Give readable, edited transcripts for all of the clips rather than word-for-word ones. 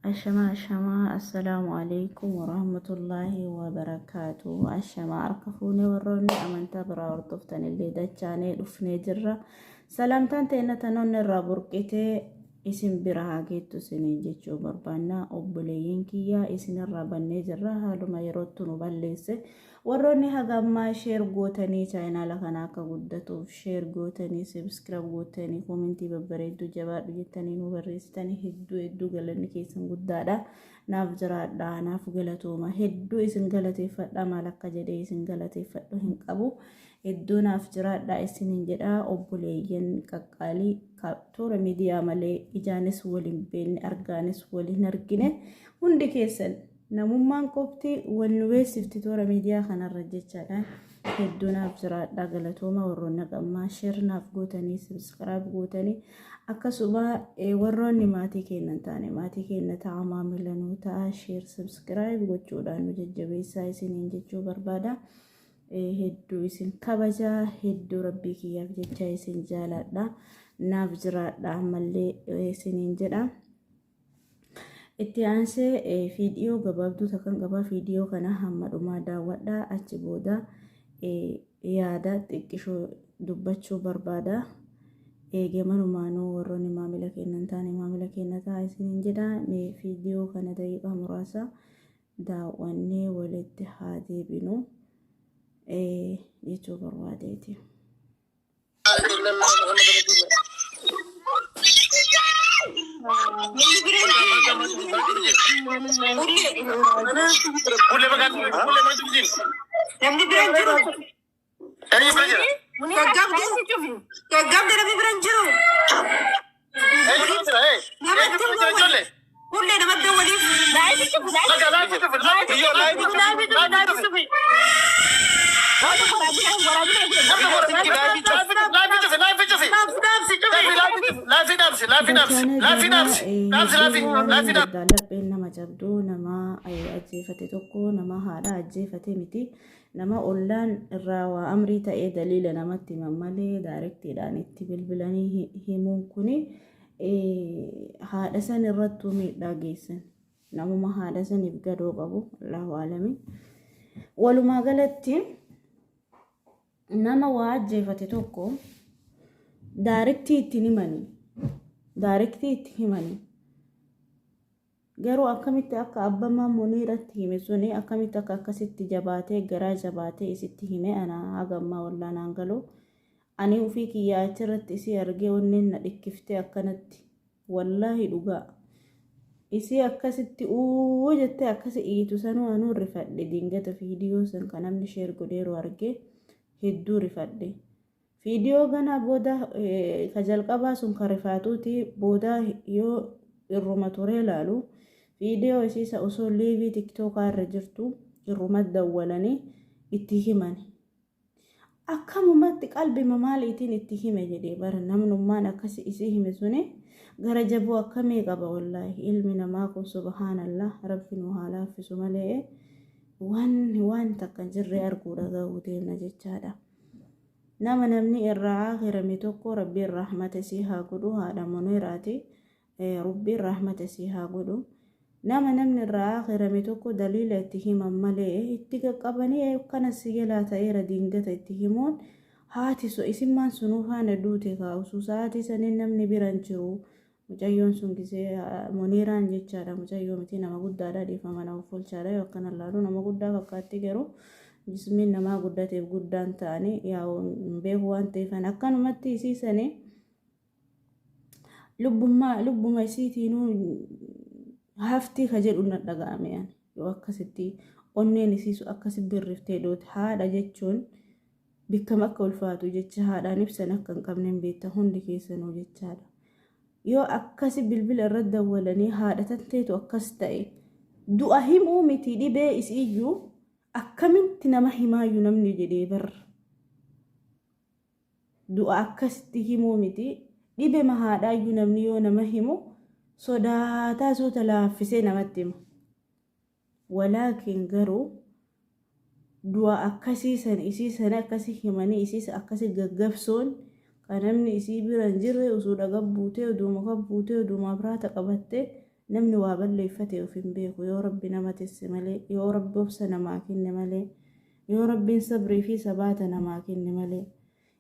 أشما السلام عليكم ورحمة الله وبركاته. أشما أركفوني وروني أمانتا برا ورطفتني اللي دجاني رفني جرة سلام تانتين تنون الرابوركتي اسم برها جيتو سنين جيتشو بربانا أبوليين كيا اسم الرابني جرة هالو ما يروتو نباليسي وروني هاقاما شير قوتني چاينا لخناكا قدتو شير قوتني سبسكرايب قوتني كومنتي ببريدو جبار جتني نبريستني هدو قلني كيسن قدادا ناف جرادا ناف قلتوما هدو اسن قلتي فتا مالكا جدي اسن قلتي فتو هنقبو هدو ناف جرادا اسن انجدا أبوليين كاقالي كابتور ميديا مالي إجانس ولين بين أرغانس ولين نرقنه هندي كيسن namummaan qofti wal nubeessifti toora miidiyaa kanarra jechaadha. Hedduunaaf jiraadha galatooma warroonni gammaa sheernaaf gootanii subscribe gootanii akkasuma warroonni maatii kennan taane maatii kenna ta'a maamilanuu ta'a sheer subscribe gochuudhaan nu jajjabeessaa isiniin jechuu barbaada. Hedduu isin kabajaa hedduu rabbii kiyyaaf jecha isin jaaladha naaf jiraadha ammallee isiniin jedha. Ittiaanse video gabaabduu takkan gabaa video kana hamma dhumaa daawwadha achi booda yaada xiqqishoo dubbachuu barbaada. Eegemanumaanoo warroonni maamila kennan taane maamila kennataa isiniin jedha. Video kana daqiiqaa muraasa daawwannee walitti haa deebinu jechuu barbaadeeti. Lapheen nama jabduu nama ajjeefate tokko nama haadha ajjeefate miti nama ollaan irraa waa amrii ta'ee daliila namatti mammalee daarektiidhaan itti bilbilanii himuun kuni haadha san irrattuu miidhaa geessan namuma haadha saniif gadoo qabu Allahu aalami. Walumaa galatti nama waa ajjeefate tokko daarektii itti himanii garuu akkamitti akka abbamaa muniiratti hime suni akkamitti akka akkasitti jabaatee garaa jabaatee isitti hime ana hagammaa wallaan aangaloo ani ufii kiyyaa achirratti isii argee onneen na dhikkiftee akkanatti wallaahi dhugaa isii akkasitti jettee akkasi iitu sanuu anuu rifadhe dingata viidiyoo san kan namni sheer godheeru argee hedduu rifadhe. Video gana booda ka jalqabaa sun ka rifaatuuti booda yoo irruma ture laalu video isiisa osoo liivii tiktokaa irra jirtu irruma dawwalanii itti himani. Akkamumatti qalbima maaliitiin itti hime jedhee bara namnummaan akkasi isii hime suni gara jabuu akkamii qaba wallaahi ilmi namaa kun subhaanallah rabbi nu haa laaffisu malee waan takka jirree arguu dhagahuu deemna jechaadha. Nama namni irraa akhirame tokko rabbiin rahmata isii haa godhu haadha Muniiraati rabbiin rahmata isii haa godhu. Nama namni irraa akhirame tokko daliila itti himan malee itti qaqqabanii akkana sigelaa ta'eera dingata itti himuun haati isimmaan sunuu faana duute kaa'usu sa'aatii saniin namni biran jiru mucayyoon sun gisee Muniiraan jechaadha mucayyoo miti nama guddaadha dhiifama nama folchaadha yoo akkana laalu nama guddaa fakkaatti garuu jismiin namaa guddateef guddaan ta'anii yaa beeku waan ta'eefan akkanumatti isiisanii lubbuma isiitiinuu haftii ka jedhu na dhaga'ame yoo akkasitti onneen isiisu akkasi birriftee dhooti haadha jechuun bikkam akka ulfaatu jecha haadhaan ibsan akka hin qabneen beekta hundi keessanuu jechaadha. Yoo akkasi bilbila irra dawwalanii haadha tatteetu akkas ta'e du'a himuu miti dhibee isiiyyuu akkamitti nama himaayyuu namni jedhee barra du'a akkasitti himuu miti dhibee haadhaayyuu namni yoo nama himu sodaataa suuta laaffisee namatti himu. Walaakin garuu du'a akkasiisan isiisan akkasi himanii isiis akkasi gaggabsoon kan namni isii biran jirre usuu dhagabbuutee oduu muka buutee oduu mabraata qabattee namni waa balleeffate of hin beeku yoo rabbi nama tisse malee, yoo rabbi obsa namaa kenne malee, yoo rabbiin sabrii fi sabaata namaa kenne malee.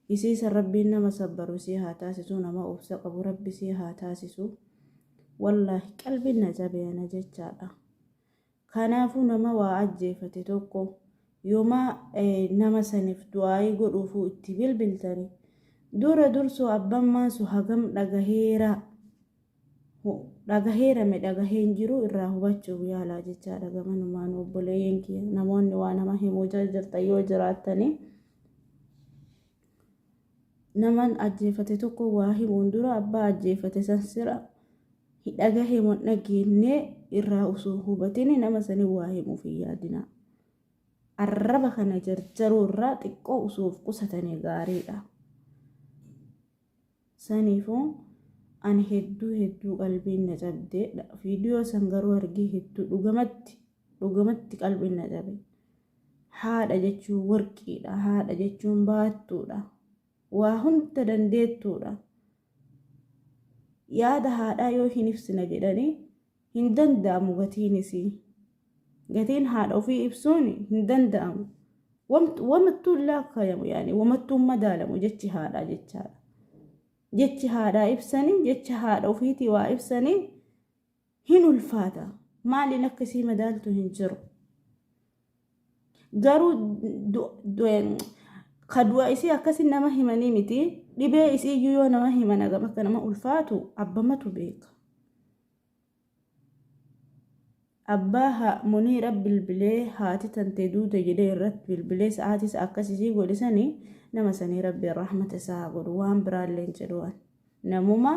Isiisa rabbiin nama sabbaru isii haa taasisu, nama obsa qabu rabbi isii haa taasisu. Wallaahi qalbiin na jabeena jechaadha. Kanaafuu nama waa ajjeefate tokko yooma nama saniif du'aayii godhuufuu itti bilbiltanii dura dursoo abbammaan sun hagam dhagaheerame dhagaheen jiru irraa hubachuuf yaalaa jechaadha. Gamanumaan obboleeyyan kiyya namoonni waa nama himuu jirtan yoo jiraattanii naman ajjeefate tokko waa himuun dura abbaa ajjeefate san sira dhagahee mon dhageenne irraa osoo hubatini nama sanii waa himuuf hin yaadinaa. Arraba kana jarjaruu irraa xiqqoo usuuf qusatanii gaariidha. Saniifuu ani hedduu qalbiin na cabdeedha. Viidiyoo san garuu argee hedduu dhugumatti qalbiin na cabe. Haadha jechuun warqiidha. Haadha jechuun baattuudha. Waa hunda dandeettuudha. Yaada haadhaa yoo hin ibsina jedhanii hin danda'amu gatiin isii. Gatiin haadha ofii ibsuun hin danda'amu. Wamattuu laakkayamu yaani wamattuu madaalamu jechi haadhaa jechaadha. Jechi haadhaa ibsanii jecha haadha ofiitii waa ibsanii hin ulfaata. Maaliin akkasii madaaltu hin jiru. Garuu kadua isii akkasii nama himanii miti. Dhibee isii yoo nama himan agam akka nama ulfaatu abbamatu beeka. Abbaa Muniira bilbilee haati tante duute jedhee irratti bilbilee sa'aatis akkasii godhisanii nama sanii rabbi rahmata isaa godhu waan biraallee jedhuwan. Namuma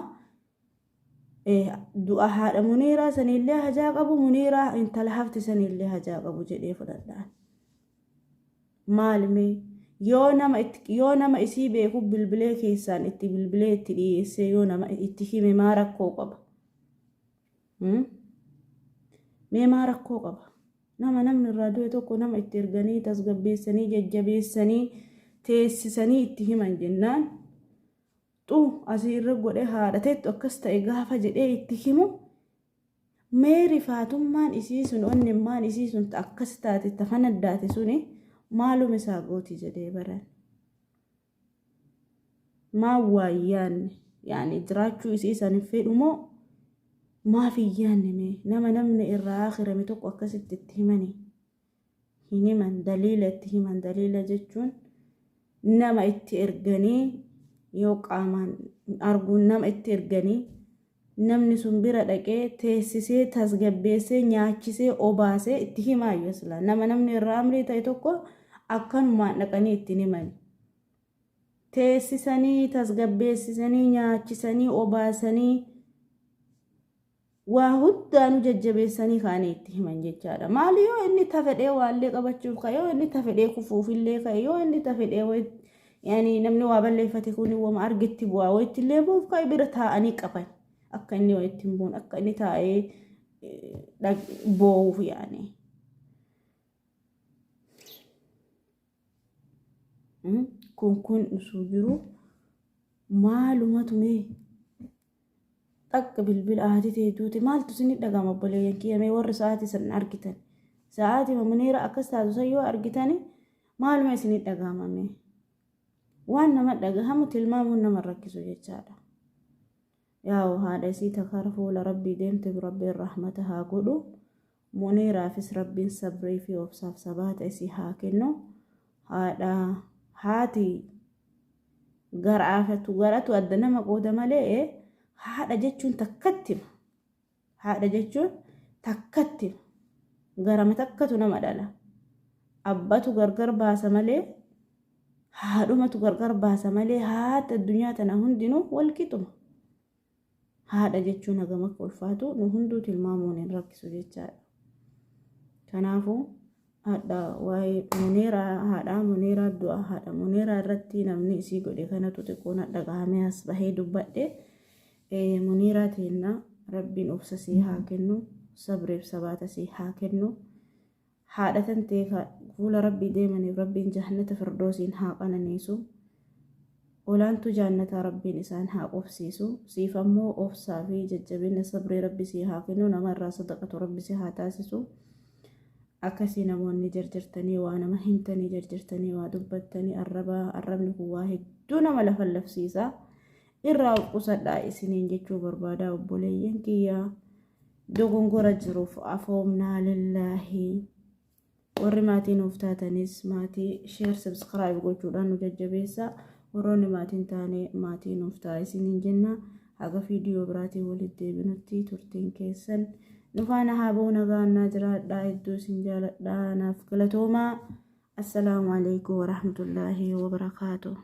du'a haadha Muniiraa sanillee hajaa qabu Muniiraa intala hafti sanillee hajaa qabu jedhee fudhadhaan. Maalimi yoo nama isii beeku bilbilee keessaan itti bilbilee itti dhiyeessee yoo nama itti hime maa rakkoo qaba. Mee maa rakkoo qaba. Namni irraa du'e tokko nama itti erganii tasgabbeessanii jajjabeessanii teessisanii itti himan jennaan asii irra godhe haadhateettu akkas ta'e gaafa jedhee itti himu mee rifaatummaan isii sun onnimmaan isii sun akkas taate tafan addaate suni maalum isaa gooti jedhee baran. Maa waayyaanne yaani jiraachuu isii san fedhumoo maaf iyyaanne mee namni irraa akhirame tokko akkasitti itti himanii hin himan daliila itti himan. Daliila jechuun nama itti erganii yoo qaamaan arguun nama itti erganii namni sun bira dhaqee teessisee tasgabbeessee nyaachisee obaasee itti himaayyoo sila namni irraa amrii ta'e tokko akkanumaan dhaqanii itti himani. Teessisanii tasgabbeessisanii nyaachisanii obaasanii waa hundaanuu jajjabeessanii kaanii itti himan jechaadha. Maali yoo inni tafedhee waallee qabachuuf ka yoo inni tafedhee kufuufillee ka yoo inni tafedhee yaani namni waa balleeffate kun wama argetti bu'aa wayitti illee buuf ka bira taa'anii qaban akka inni wayitti bu'uun akka inni taa'ee boo'uuf yaani. Kun usuu jiru maalumatu mee akka bilbila haati teetuuti maaltu isin dhagama obboleeyyan kiyya warri sa'aatii san argitan. Sa'aatii Muniira akkas taatu san yoo argitani maaluma isin dhagamame. Waan nama dhagahamu tilmaamuun nama rakkisu jechaadha. Yaa haadha isii takara fuula rabbii deemte rabbiin rahmata haa godhu. Muniiraafis rabbiin sabrii fi obsaaf sabaata isii haa kennu. Haati garatu adda nama qooda malee haadha jechuun takkattima. Haadha jechuun takkattima. Garama takkatu nama dhala. Abbatu gargar baasa malee haadhumatu gargar baasa malee haati addunyaa tana hundinuu wal qixuma. Haadha jechuun hagam akka ulfaatu nu hunduu tilmaamuun hin rakkisu jechaadha. Kanaafuu waa'ee haadha Muniiraa du'a haadha Muniiraa irratti namni isii godhe kanatu xiqqoon dhagahamee as bahee dubbadhe. Muniiraa teenna rabbiin obsa sii haa kennu sabriif sabaata sii haa kennu. Haadha tantee fuula rabbii deemaniif rabbiin jahannata firdoosiin haa qananiisu. olaantu jaannata rabbiin isaan haa qofsiisu siif ammoo ofsaa fi jajjabina sabrii rabbi si haa kennu namarraa sadaqatu rabbi si haa taasisu akkasii namoonni jarjartanii waa nama himtanii jarjartanii waa dubbattanii arrabni kun waa hedduu nama lafallafsiisa irraa qusadhaa isiniin jechuu barbaadaa obboleeyyan kiyyaa dogongora jiruuf afoomnaa lillaahi warri maatii nuuf taatanis maatii sheer sabskiraayib gochuudhaan nu jajjabeessa warroonni maatiin taane maatii nuuf ta'a isiniin jenna haga viidiyoo biraatiin walitti deebinutti turtiin keessan nufaana haa ba'u nagaannaa jiraadhaa hedduu isin jaaladhaa naaf galatoomaa assalaamu alaikum warahmatullaahi wabarakaatuh